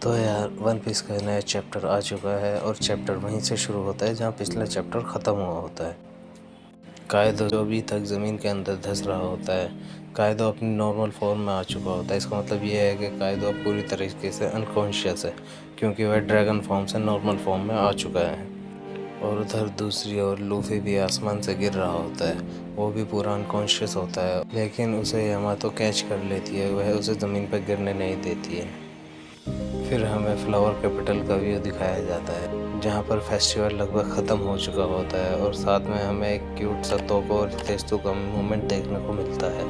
तो यार one piece का नया चैप्टर आ चुका है और चैप्टर वहीं से शुरू होता है जहाँ पिछला चैप्टर ख़त्म हुआ होता है। कायदो जो अभी तक ज़मीन के अंदर धंस रहा होता है, कायदो अपनी नॉर्मल फॉर्म में आ चुका होता है। इसका मतलब ये है कि कायदो अब पूरी तरीके से अनकॉन्शियस है, क्योंकि वह ड्रैगन फॉर्म से नॉर्मल फॉर्म में आ चुका है। और उधर दूसरी ओर लूफी भी आसमान से गिर रहा होता है, वो भी पूरा अनकॉन्शियस होता है, लेकिन उसे यामातो कैच कर लेती है, वह उसे ज़मीन पर गिरने नहीं देती है। फिर हमें फ्लावर कैपिटल का व्यू दिखाया जाता है, जहाँ पर फेस्टिवल लगभग ख़त्म हो चुका होता है और साथ में हमें एक क्यूट सा तोको और हितेस्तु का मोमेंट देखने को मिलता है।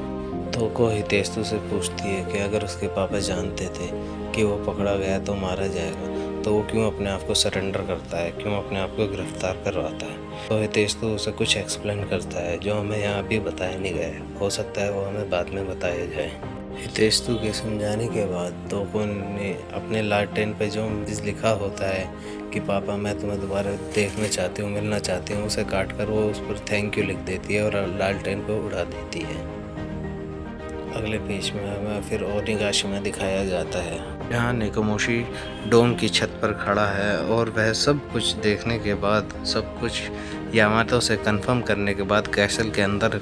तोको हितेस्तु से पूछती है कि अगर उसके पापा जानते थे कि वो पकड़ा गया तो मारा जाएगा, तो वो क्यों अपने आप को सरेंडर करता है, क्यों अपने आप को गिरफ्तार करवाता है। तो हितेस्तु उसे कुछ एक्सप्लेन करता है जो हमें यहाँ अभी बताया नहीं गया है, हो सकता है वो हमें बाद में बताया जाए। हितेस्तु के समझाने के बाद तोको ने अपने लालटेन पे जो मैसेज लिखा होता है कि पापा मैं तुम्हें दोबारा देखना चाहती हूँ, मिलना चाहती हूँ, उसे काट कर वो उस पर थैंक यू लिख देती है और लालटेन को उड़ा देती है। अगले पेज में हमें फिर ओनिगाशिमा दिखाया जाता है, जहाँ नेकोमोशी डोम की छत पर खड़ा है और वह सब कुछ देखने के बाद, सब कुछ यामातो से कंफर्म करने के बाद कैसल के अंदर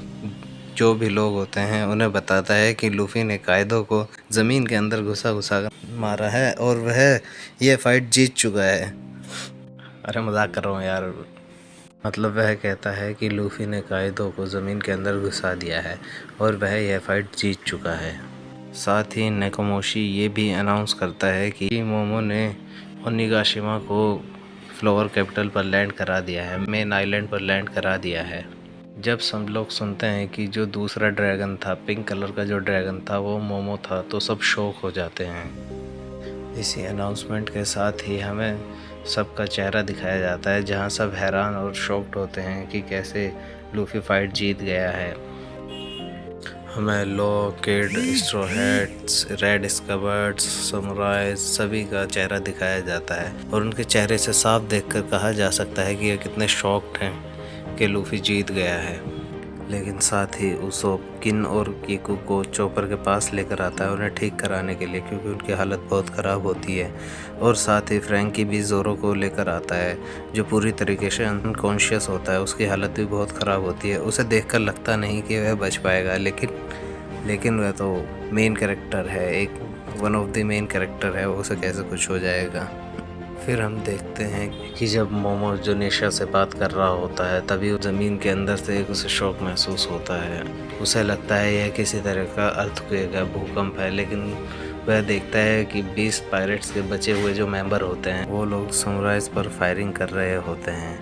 जो भी लोग होते हैं उन्हें बताता है कि लूफी ने कायदो को ज़मीन के अंदर घुसा कर मारा है और वह यह फाइट जीत चुका है। अरे मजाक कर रहा हूँ यार, मतलब वह कहता है कि लूफी ने कायदो को ज़मीन के अंदर घुसा दिया है और वह यह फाइट जीत चुका है। साथ ही नेकोमोशी ये भी अनाउंस करता है कि मोमो ने ओनिगाशिमा को फ्लावर कैपिटल पर लैंड करा दिया है, मेन आइलैंड पर लैंड करा दिया है। जब सब लोग सुनते हैं कि जो दूसरा ड्रैगन था, पिंक कलर का जो ड्रैगन था, वो मोमो था, तो सब शॉक हो जाते हैं। इसी अनाउंसमेंट के साथ ही हमें सबका चेहरा दिखाया जाता है, जहां सब हैरान और शॉक्ड होते हैं कि कैसे लूफी फाइट जीत गया है। हमें Law, Kid, Straw Hats, Red Scabbards, samurais सभी का चेहरा दिखाया जाता है और उनके चेहरे से साफ देखकर कहा जा सकता है कि ये कितने शॉक्ड हैं कि लूफी जीत गया है। लेकिन साथ ही उसोप किन और कीकू को चॉपर के पास लेकर आता है उन्हें ठीक कराने के लिए, क्योंकि उनकी हालत बहुत ख़राब होती है। और साथ ही फ्रैंकी भी जोरो को लेकर आता है, जो पूरी तरीके से अनकॉन्शियस होता है, उसकी हालत भी बहुत ख़राब होती है। उसे देखकर लगता नहीं कि वह बच पाएगा, लेकिन वह तो मेन कैरेक्टर है, एक one of the main character है, उसे कैसे कुछ हो जाएगा। फिर हम देखते हैं कि जब मोमो जो निशा से बात कर रहा होता है, तभी ज़मीन के अंदर से उसे शौक महसूस होता है। उसे लगता है यह किसी तरह का अर्थक्वेक है, भूकंप है, लेकिन वह देखता है कि 20 पायरेट्स के बचे हुए जो मेंबर होते हैं वो लोग समुराइज पर फायरिंग कर रहे होते हैं।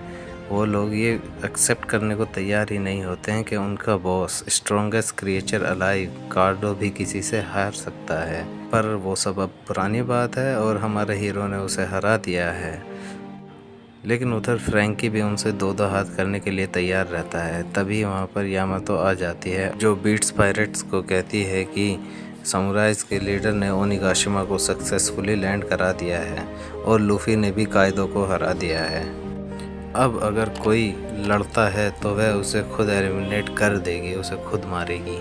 वो लोग ये एक्सेप्ट करने को तैयार ही नहीं होते हैं कि उनका बॉस स्ट्रॉन्गेस्ट क्रिएचर अलाइव कार्डो भी किसी से हार सकता है। पर वो सब अब पुरानी बात है और हमारे हीरो ने उसे हरा दिया है। लेकिन उधर फ्रैंकी भी उनसे दो हाथ करने के लिए तैयार रहता है। तभी वहाँ पर यामातो आ जाती है, जो बीट्स पायरेट्स को कहती है कि समुराइज के लीडर ने ओनिगाशिमा को सक्सेसफुली लैंड करा दिया है और लूफी ने भी कायदो को हरा दिया है। अब अगर कोई लड़ता है तो वह उसे खुद एलिमिनेट कर देगी, उसे खुद मारेगी।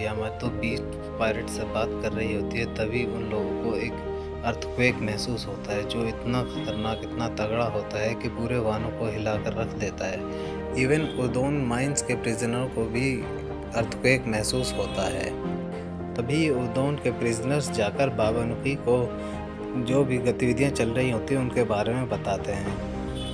यामातो बीच पायरेट से बात कर रही होती है, तभी उन लोगों को एक अर्थक्वेक महसूस होता है, जो इतना खतरनाक, इतना तगड़ा होता है कि पूरे वानों को हिलाकर रख देता है। इवन ओदोन माइंस के प्रिजनर को भी अर्थक्वेक महसूस होता है। तभी ओदोन के प्रिजनर्स जाकर बाबानुकी को जो भी गतिविधियां चल रही होती हैं उनके बारे में बताते हैं।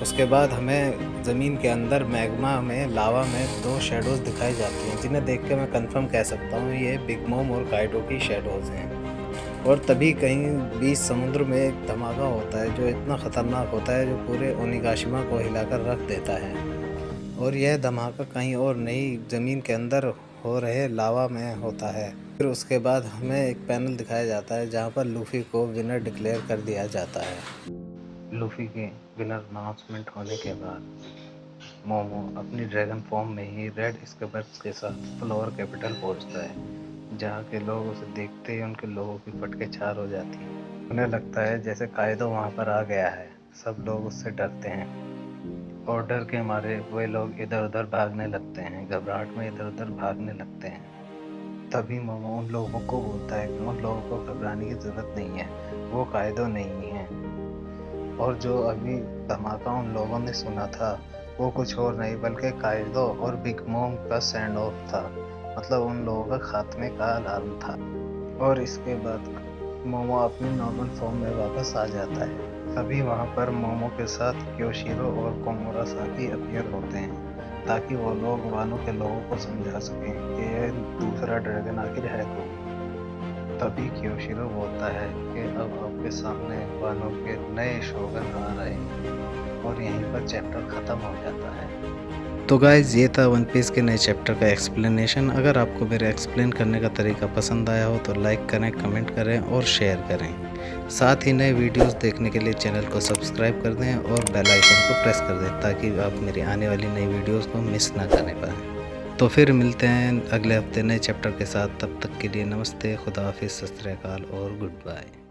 उसके बाद हमें ज़मीन के अंदर मैग्मा में, लावा में 2 शेडोज़ दिखाई जाती हैं, जिन्हें देख के मैं कंफर्म कह सकता हूँ ये बिग मॉम और काइडो की शेडोज़ हैं। और तभी कहीं बीच समुद्र में एक धमाका होता है जो इतना ख़तरनाक होता है, जो पूरे ओनिगाशिमा को हिलाकर रख देता है। और यह धमाका कहीं और नहीं, ज़मीन के अंदर हो रहे लावा में होता है। फिर उसके बाद हमें एक पैनल दिखाया जाता है जहाँ पर लूफी को विनर डिक्लेयर कर दिया जाता है। लूफी के विनर अनाउंसमेंट होने के बाद मोमो अपनी ड्रैगन फॉर्म में ही रेड स्कबर्ड्स के साथ फ्लावर कैपिटल पहुंचता है, जहां के लोग उसे देखते ही उनके लोगों की फटके चार हो जाती है। उन्हें लगता है जैसे कायदो वहां पर आ गया है। सब लोग उससे डरते हैं और डर के मारे वे लोग इधर उधर भागने लगते हैं, घबराहट में इधर उधर भागने लगते हैं। तभी मोमो उन लोगों को बोलता है कि उन लोगों को घबराने की ज़रूरत नहीं है, वो कायदो नहीं है। और जो अभी धमाका उन लोगों ने सुना था वो कुछ और नहीं बल्कि कायदो और बिग मॉम का सेंड ऑफ था, मतलब उन लोगों का खात्मे का अलार्म था। और इसके बाद मोमो अपनी नॉर्मल फॉर्म में वापस आ जाता है। अभी वहाँ पर मोमो के साथ क्योशिरो और कोमुरासाकी अपीयर होते हैं ताकि वो लोग वानो के लोगों को समझा सकें कि ये दूसरा ड्रैगन आखिर है कौन। तभी क्योशिरो बोलता है कि अब आपके सामने वानो के नए शोगन आ रहे हैं, और यहीं पर चैप्टर ख़त्म हो जाता है। तो गाइज़ ये था वन पीस के नए चैप्टर का एक्सप्लेनेशन। अगर आपको मेरे एक्सप्लेन करने का तरीका पसंद आया हो तो लाइक करें, कमेंट करें और शेयर करें। साथ ही नए वीडियोस देखने के लिए चैनल को सब्सक्राइब कर दें और बेल आइकन को प्रेस कर दें ताकि आप मेरी आने वाली नई वीडियोस को मिस ना करने पाएँ। तो फिर मिलते हैं अगले हफ्ते नए चैप्टर के साथ। तब तक के लिए नमस्ते, खुदा हाफिज़, सत श्री अकाल और गुड बाय।